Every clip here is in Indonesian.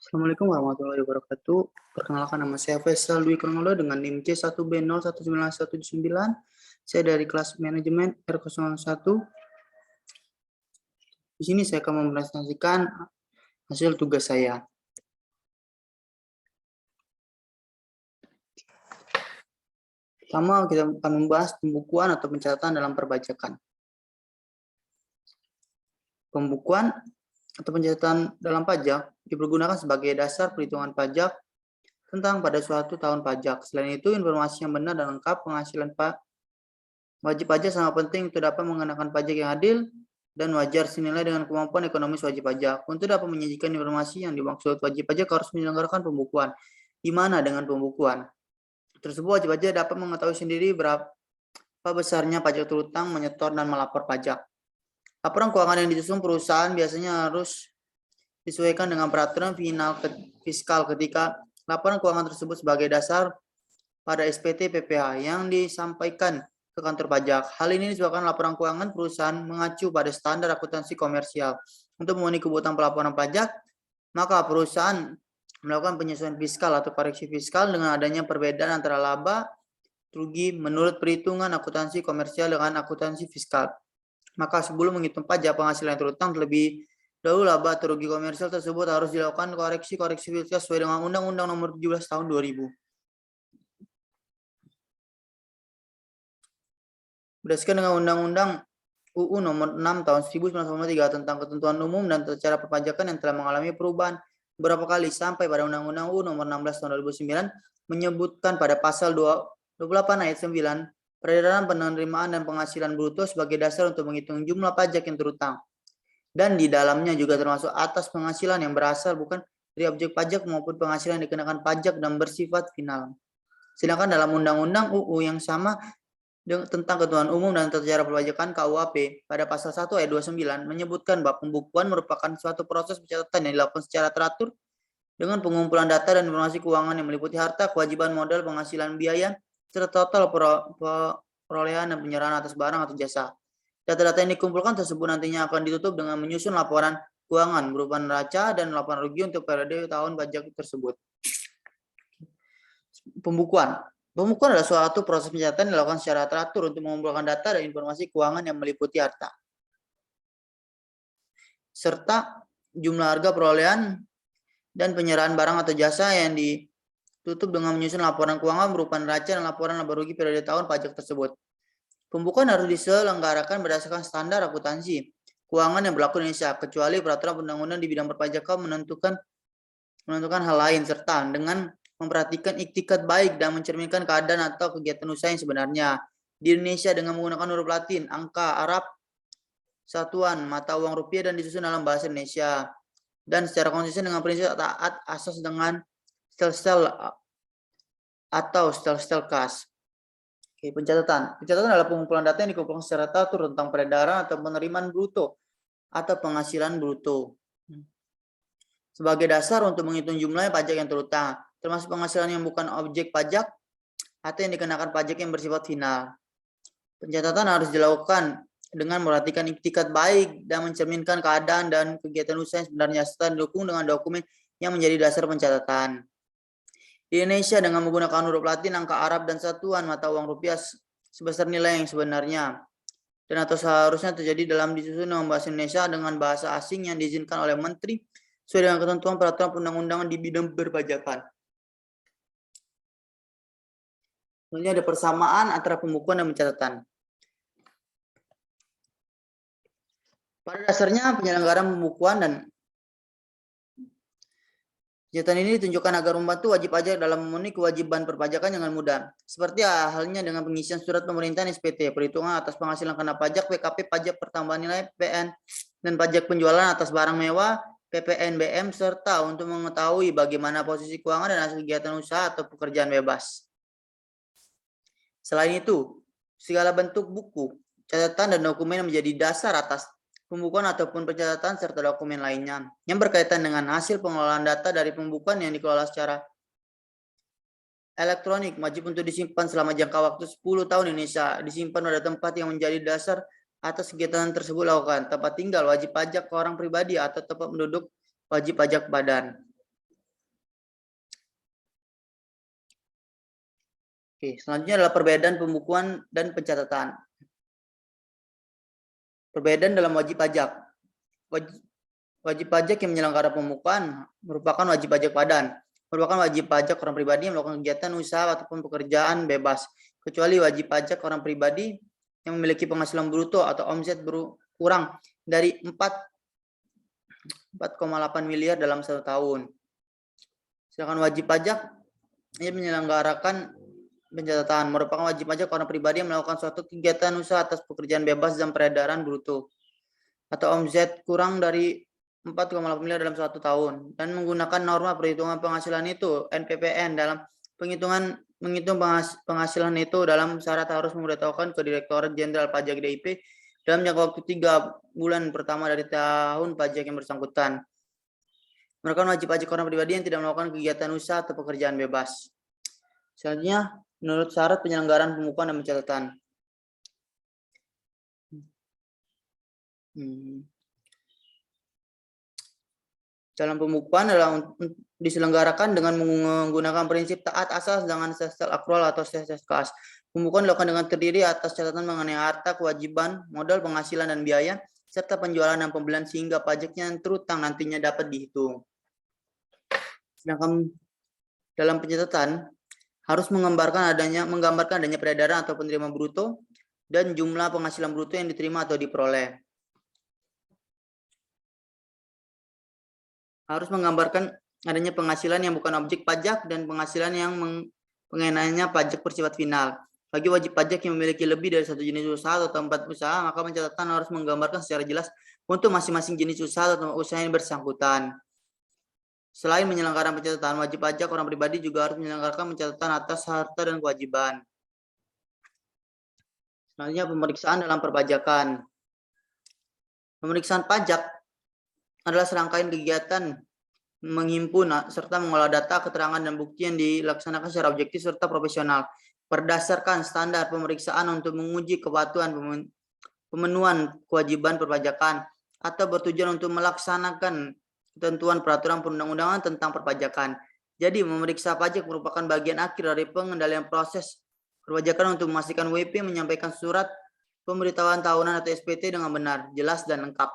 Assalamualaikum warahmatullahi wabarakatuh. Perkenalkan, nama saya Faisal Dwi Kronoloh dengan NIM C1B019179. Saya dari kelas manajemen R01. Di sini saya akan mempresentasikan hasil tugas saya. Pertama, kita akan membahas pembukuan atau pencatatan dalam perpajakan. Pembukuan atau pencatatan dalam pajak dipergunakan sebagai dasar perhitungan pajak tentang pada suatu tahun pajak. Selain itu, informasi yang benar dan lengkap penghasilan wajib pajak sangat penting untuk dapat mengenakan pajak yang adil dan wajar senilai dengan kemampuan ekonomis wajib pajak. Untuk dapat menyajikan informasi yang dimaksud wajib pajak harus menyelenggarakan pembukuan. Di mana dengan pembukuan tersebut wajib pajak dapat mengetahui sendiri berapa besarnya pajak terutang, menyetor, dan melapor pajak. Laporan keuangan yang disusun perusahaan biasanya harus disesuaikan dengan peraturan final fiskal ketika laporan keuangan tersebut sebagai dasar pada SPT PPh yang disampaikan ke kantor pajak. Hal ini disebabkan laporan keuangan perusahaan mengacu pada standar akuntansi komersial. Untuk memenuhi kebutuhan pelaporan pajak, maka perusahaan melakukan penyesuaian fiskal atau koreksi fiskal dengan adanya perbedaan antara laba rugi menurut perhitungan akuntansi komersial dengan akuntansi fiskal. Maka sebelum menghitung pajak penghasilan terutang terlebih dahulu laba atau rugi komersial tersebut harus dilakukan koreksi fiskal sesuai dengan Undang-Undang Nomor 17 Tahun 2000. Berdasarkan dengan Undang-Undang UU Nomor 6 Tahun 1993 tentang ketentuan umum dan tata cara perpajakan yang telah mengalami perubahan beberapa kali sampai pada Undang-Undang UU Nomor 16 Tahun 2009 menyebutkan pada pasal 28 ayat 9 peredaran penerimaan dan penghasilan bruto sebagai dasar untuk menghitung jumlah pajak yang terutang. Dan di dalamnya juga termasuk atas penghasilan yang berasal bukan dari objek pajak maupun penghasilan yang dikenakan pajak dan bersifat final. Sedangkan dalam Undang-Undang UU yang sama tentang ketentuan umum dan tata cara perpajakan KUHP pada pasal 1 ayat 29 menyebutkan bahwa pembukuan merupakan suatu proses pencatatan yang dilakukan secara teratur dengan pengumpulan data dan informasi keuangan yang meliputi harta, kewajiban modal, penghasilan biaya, serta total perolehan dan penyerahan atas barang atau jasa. Data-data yang dikumpulkan tersebut nantinya akan ditutup dengan menyusun laporan keuangan berupa neraca dan laporan rugi untuk periode tahun pajak tersebut. Pembukuan adalah suatu proses pencatatan yang dilakukan secara teratur untuk mengumpulkan data dan informasi keuangan yang meliputi harta, serta jumlah harga perolehan dan penyerahan barang atau jasa yang ditutup dengan menyusun laporan keuangan berupa neraca dan laporan laba rugi periode tahun pajak tersebut. Pembukuan harus diselenggarakan berdasarkan standar akuntansi keuangan yang berlaku di Indonesia, kecuali peraturan undang-undang di bidang perpajakan menentukan hal lain, serta dengan memperhatikan iktikat baik dan mencerminkan keadaan atau kegiatan usaha yang sebenarnya. Di Indonesia dengan menggunakan huruf Latin, angka Arab, satuan mata uang rupiah dan disusun dalam bahasa Indonesia. Dan secara konsisten dengan prinsip taat asas dengan stel-stel atau stel-stel kas. Oke, pencatatan adalah pengumpulan data yang dikumpulkan secara teratur tentang peredaran atau penerimaan bruto atau penghasilan bruto sebagai dasar untuk menghitung jumlah pajak yang terutang, termasuk penghasilan yang bukan objek pajak atau yang dikenakan pajak yang bersifat final. Pencatatan harus dilakukan dengan memperhatikan iktikat baik dan mencerminkan keadaan dan kegiatan usaha yang sebenarnya serta didukung dengan dokumen yang menjadi dasar pencatatan. Di Indonesia dengan menggunakan huruf Latin, angka Arab, dan satuan mata uang rupiah sebesar nilai yang sebenarnya dan atau seharusnya terjadi dalam disusun dengan bahasa Indonesia dengan bahasa asing yang diizinkan oleh Menteri sesuai dengan ketentuan peraturan perundang-undangan di bidang perpajakan. Selanjutnya ada persamaan antara pembukuan dan pencatatan. Pada dasarnya penyelenggaraan pembukuan dan pencatatan ini ditunjukkan agar membantu wajib pajak dalam memenuhi kewajiban perpajakan dengan mudah. Seperti halnya dengan pengisian surat pemerintahan SPT, perhitungan atas penghasilan kena pajak, PKP, pajak pertambahan nilai, PN, dan pajak penjualan atas barang mewah, PPNBM, serta untuk mengetahui bagaimana posisi keuangan dan hasil kegiatan usaha atau pekerjaan bebas. Selain itu, segala bentuk buku, catatan, dan dokumen yang menjadi dasar atas pembukuan ataupun pencatatan serta dokumen lainnya yang berkaitan dengan hasil pengelolaan data dari pembukuan yang dikelola secara elektronik wajib untuk disimpan selama jangka waktu 10 tahun di Indonesia, disimpan pada tempat yang menjadi dasar atas kegiatan tersebut lakukan, tempat tinggal wajib pajak ke orang pribadi atau tempat menduduk wajib pajak badan. Oke, selanjutnya adalah perbedaan pembukuan dan pencatatan. Perbedaan dalam wajib pajak. Wajib pajak yang menyelenggara pembukuan merupakan wajib pajak badan. Merupakan wajib pajak orang pribadi yang melakukan kegiatan usaha ataupun pekerjaan bebas. Kecuali wajib pajak orang pribadi yang memiliki penghasilan bruto atau omset kurang dari 4,8 miliar dalam 1 tahun. Sedangkan wajib pajak ini menyelenggarakan pencatatan, merupakan wajib pajak orang pribadi yang melakukan suatu kegiatan usaha atas pekerjaan bebas dan peredaran bruto atau omset kurang dari 4,8 miliar dalam 1 tahun dan menggunakan norma perhitungan penghasilan itu NPPN dalam menghitung penghasilan itu dalam syarat harus memberitahukan ke Direktorat Jenderal Pajak DIP dalam jangka waktu 3 bulan pertama dari tahun pajak yang bersangkutan. Merupakan wajib pajak orang pribadi yang tidak melakukan kegiatan usaha atau pekerjaan bebas. Selanjutnya, menurut syarat penyelenggaraan pembukuan dan pencatatan. Dalam pembukuan adalah diselenggarakan dengan menggunakan prinsip taat asas dengan sesel akrual atau sesel kas. Pembukuan dilakukan dengan terdiri atas catatan mengenai harta, kewajiban, modal, penghasilan, dan biaya, serta penjualan dan pembelian sehingga pajaknya yang terutang nantinya dapat dihitung. Sedangkan dalam pencatatan harus menggambarkan adanya peredaran atau penerimaan bruto dan jumlah penghasilan bruto yang diterima atau diperoleh. Harus menggambarkan adanya penghasilan yang bukan objek pajak dan penghasilan yang pengenaannya pajak bersifat final. Bagi wajib pajak yang memiliki lebih dari 1 jenis usaha atau tempat usaha, maka pencatatan harus menggambarkan secara jelas untuk masing-masing jenis usaha atau tempat usaha yang bersangkutan. Selain menyelenggarakan pencatatan, wajib pajak orang pribadi juga harus menyelenggarakan pencatatan atas harta dan kewajiban. Selanjutnya, pemeriksaan dalam perpajakan. Pemeriksaan pajak adalah serangkaian kegiatan menghimpun serta mengolah data, keterangan, dan bukti yang dilaksanakan secara objektif serta profesional berdasarkan standar pemeriksaan untuk menguji kepatuhan pemenuhan kewajiban perpajakan atau bertujuan untuk melaksanakan ketentuan peraturan perundang-undangan tentang perpajakan. Jadi, memeriksa pajak merupakan bagian akhir dari pengendalian proses perpajakan untuk memastikan WP menyampaikan surat pemberitahuan tahunan atau SPT dengan benar, jelas, dan lengkap.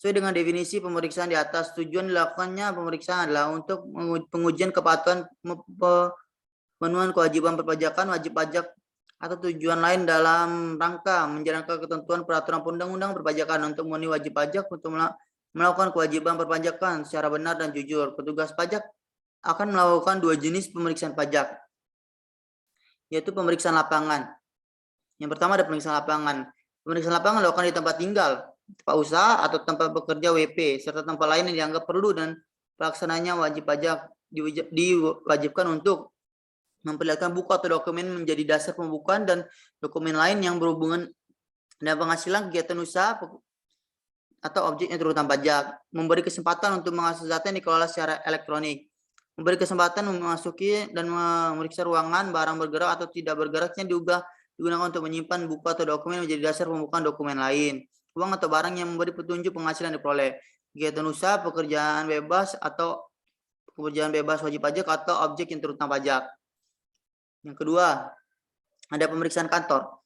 Sesuai dengan definisi pemeriksaan di atas, tujuan dilakukannya pemeriksaan adalah untuk pengujian kepatuhan pemenuhan kewajiban perpajakan, wajib pajak, atau tujuan lain dalam rangka menjalankan ketentuan peraturan perundang-undangan perpajakan untuk memenuhi wajib pajak untuk melakukan kewajiban perpajakan secara benar dan jujur. Petugas pajak akan melakukan 2 jenis pemeriksaan pajak, yaitu pemeriksaan lapangan. Yang pertama ada pemeriksaan lapangan. Pemeriksaan lapangan dilakukan di tempat tinggal, tempat usaha atau tempat bekerja WP, serta tempat lain yang dianggap perlu dan pelaksananya wajib pajak diwajibkan untuk memperlihatkan buku atau dokumen menjadi dasar pembukuan dan dokumen lain yang berhubungan dengan penghasilan kegiatan usaha atau objek yang terutang pajak. Memberi kesempatan untuk mengakses data yang dikelola secara elektronik. Memberi kesempatan memasuki dan memeriksa ruangan, barang bergerak atau tidak bergeraknya digunakan untuk menyimpan buku atau dokumen menjadi dasar pembukaan dokumen lain. Uang atau barang yang memberi petunjuk penghasilan diperoleh. Kegiatan usaha, pekerjaan bebas wajib pajak atau objek yang terutang pajak. Yang kedua, ada pemeriksaan kantor.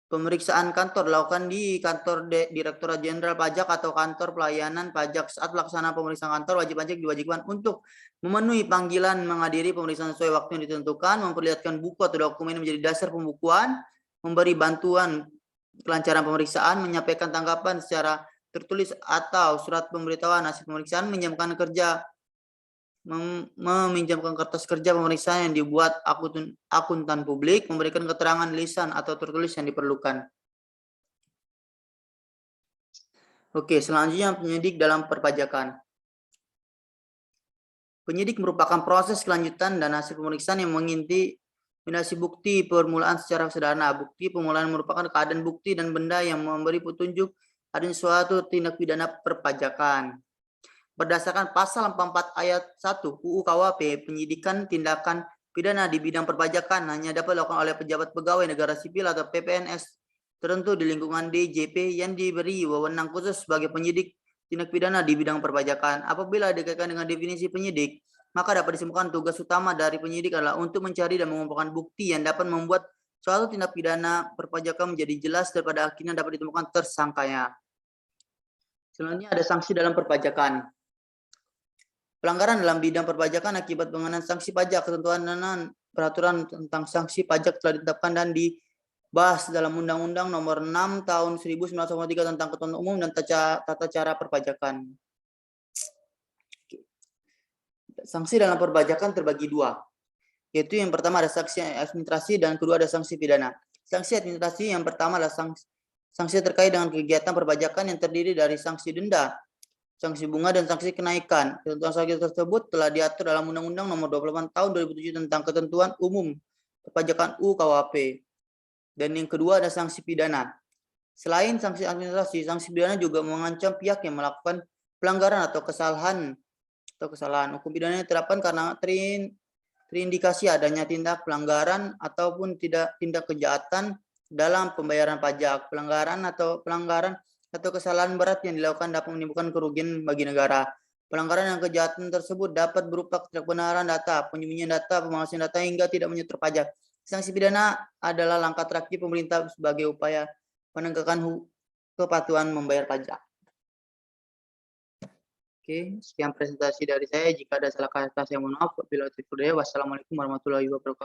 Pemeriksaan kantor dilakukan di kantor Direktorat Jenderal Pajak atau kantor pelayanan pajak. Saat pelaksanaan pemeriksaan kantor, wajib pajak diwajibkan untuk memenuhi panggilan menghadiri pemeriksaan sesuai waktu yang ditentukan, memperlihatkan buku atau dokumen menjadi dasar pembukuan, memberi bantuan kelancaran pemeriksaan, menyampaikan tanggapan secara tertulis atau surat pemberitahuan hasil pemeriksaan, meminjamkan kertas kerja pemeriksaan yang dibuat akuntan publik, memberikan keterangan lisan atau tertulis yang diperlukan. Oke, selanjutnya penyidik dalam perpajakan. Penyidik merupakan proses kelanjutan dan hasil pemeriksaan yang mengintimidasi bukti permulaan secara sederhana. Bukti permulaan merupakan keadaan bukti dan benda yang memberi petunjuk adanya suatu tindak pidana perpajakan. Berdasarkan pasal 44 ayat 1 UU KUHP, penyidikan tindakan pidana di bidang perpajakan hanya dapat dilakukan oleh pejabat pegawai negara sipil atau PPNS tertentu di lingkungan DJP yang diberi wewenang khusus sebagai penyidik tindak pidana di bidang perpajakan. Apabila dikaitkan dengan definisi penyidik, maka dapat disimpulkan tugas utama dari penyidik adalah untuk mencari dan mengumpulkan bukti yang dapat membuat suatu tindak pidana perpajakan menjadi jelas daripada akhirnya dapat ditemukan tersangkanya. Selanjutnya ada sanksi dalam perpajakan. Pelanggaran dalam bidang perpajakan akibat pengenaan sanksi pajak, ketentuan dan peraturan tentang sanksi pajak telah ditetapkan dan dibahas dalam Undang-Undang Nomor 6 Tahun 1993 tentang Ketentuan Umum dan Tata Cara Perpajakan. Sanksi dalam perpajakan terbagi dua, yaitu yang pertama ada sanksi administrasi dan kedua ada sanksi pidana. Sanksi administrasi yang pertama adalah sanksi terkait dengan kegiatan perpajakan yang terdiri dari sanksi denda, sanksi bunga, dan sanksi kenaikan. Ketentuan sanksi tersebut telah diatur dalam Undang-Undang Nomor 28 Tahun 2007 tentang Ketentuan Umum Perpajakan UKWP. Dan yang kedua ada sanksi pidana. Selain sanksi administrasi, sanksi pidana juga mengancam pihak yang melakukan pelanggaran atau kesalahan. Hukum pidana yang diterapkan karena terindikasi adanya tindak pelanggaran ataupun tindak kejahatan dalam pembayaran pajak. Pelanggaran atau kesalahan berat yang dilakukan dapat menimbulkan kerugian bagi negara. Pelanggaran dan kejahatan tersebut dapat berupa ketidakbenaran data, penyembunyian data, pemalsuan data hingga tidak menyetor pajak. Sanksi pidana adalah langkah terakhir pemerintah sebagai upaya penegakan kepatuhan membayar pajak. Oke, sekian presentasi dari saya. Jika ada salah kata saya mohon maaf. Wassalamualaikum warahmatullahi wabarakatuh.